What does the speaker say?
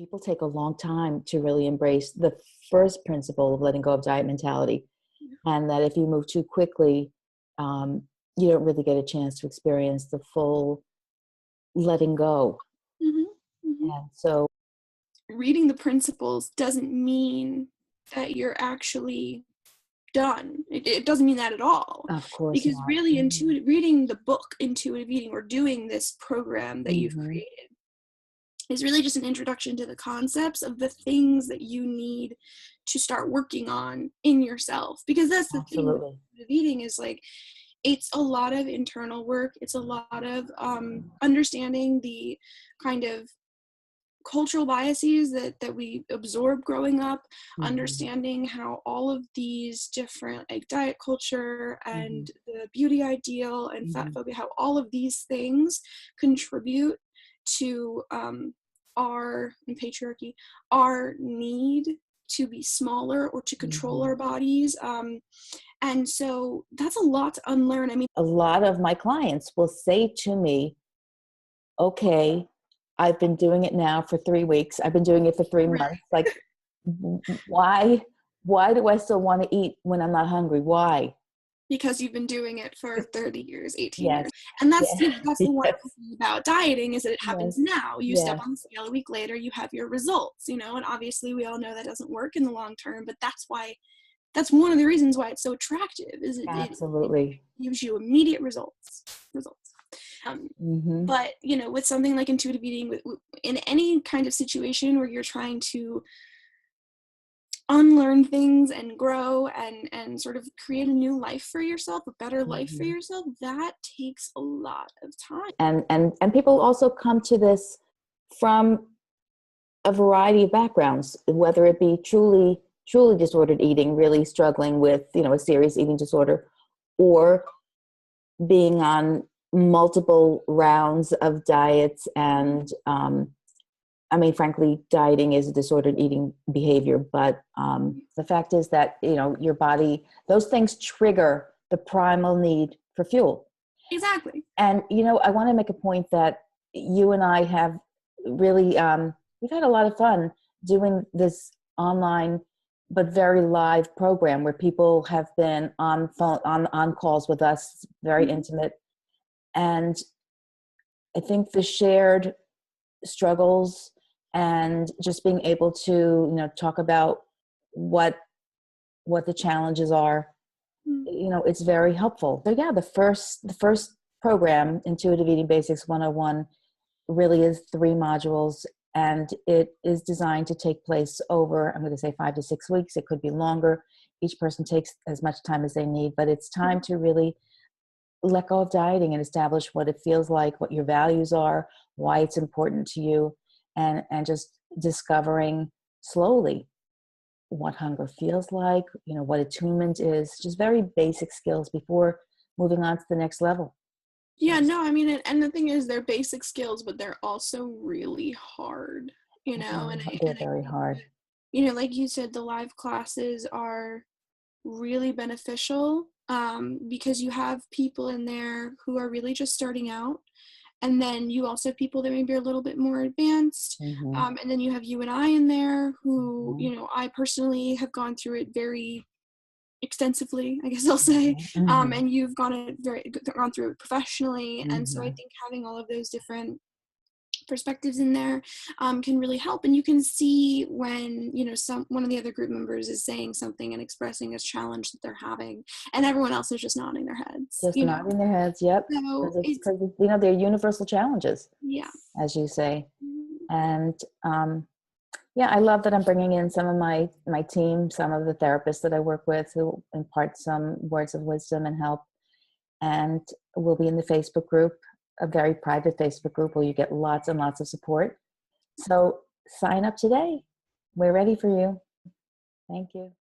people take a long time to really embrace the first principle of letting go of diet mentality. And that if you move too quickly, you don't really get a chance to experience the full letting go. Mhm, mhm. And so, Reading the principles doesn't mean that you're actually done. It doesn't mean that at all. of course Because not. really reading the book Intuitive Eating or doing this program that you've Mm-hmm. created is really just an introduction to the concepts of the things that you need to start working on in yourself. Because that's the thing with Absolutely. intuitive eating is like it's a lot of internal work. It's a lot of understanding the kind of cultural biases that we absorb growing up, Mm-hmm. understanding how all of these different like diet culture Mm-hmm. and the beauty ideal and fat Mm-hmm. phobia, how all of these things contribute to our and patriarchy, our need to be smaller or to control Mm-hmm. our bodies. And so that's a lot to unlearn. I mean, A lot of my clients will say to me, okay, I've been doing it now for 3 weeks. I've been doing it for 3 months. Like, why, why do I still want to eat when I'm not hungry? Why? because you've been doing it for 30 years, 18 Yes. years. And that's, Yeah. that's the wonderful Yes. thing about dieting is that it happens Yes. now. You step Yes. on the scale a week later, you have your results, and obviously we all know that doesn't work in the long term, but that's one of the reasons why it's so attractive is it Absolutely. gives you immediate results. Um, Mm-hmm. but, with something like intuitive eating, in any kind of situation where you're trying to unlearn things and grow and sort of create a new life for yourself, a better life for Mm-hmm. yourself, that takes a lot of time. And people also come to this from a variety of backgrounds, whether it be truly disordered eating, really struggling with a serious eating disorder, or being on multiple rounds of diets. And I mean, frankly, dieting is a disordered eating behavior, but the fact is that your body, those things trigger the primal need for fuel. Exactly. And I want to make a point that you and I have really we've had a lot of fun doing this online but very live program where people have been on phone on calls with us, very Mhm. intimate. And I think the shared struggles and just being able to talk about what the challenges are, Mm. it's very helpful. So yeah, the first program, Intuitive Eating Basics 101, really is 3 modules, and it is designed to take place over, I'm going to say 5 to 6 weeks. It could be longer. Each person takes as much time as they need, but it's time to really let go of dieting and establish what it feels like, what your values are, why it's important to you, and just discovering slowly what hunger feels like, what attunement is, just very basic skills before moving on to the next level. Yeah, no, I mean, and the thing is, they're basic skills, but they're also really hard, They're and I very think hard. that, like you said, the live classes are really beneficial because you have people in there who are really just starting out. And then you also have people that maybe are a little bit more advanced. Mm-hmm. And then you have you and I in there who, Mm-hmm. I personally have gone through it very extensively, I guess I'll say. Mm-hmm. And you've gone through it professionally. And so I Mm-hmm. think having all of those different perspectives in there can really help, and you can see when one of the other group members is saying something and expressing a challenge that they're having, and everyone else is just nodding their heads, Just nodding their heads. Yep. so it's Because they're universal challenges, yeah. as you say. And yeah, I love that I'm bringing in some of my team, some of the therapists that I work with who impart some words of wisdom and help. And we'll be in the Facebook group, a very private Facebook group where you get lots and lots of support. So sign up today. We're ready for you. Thank you.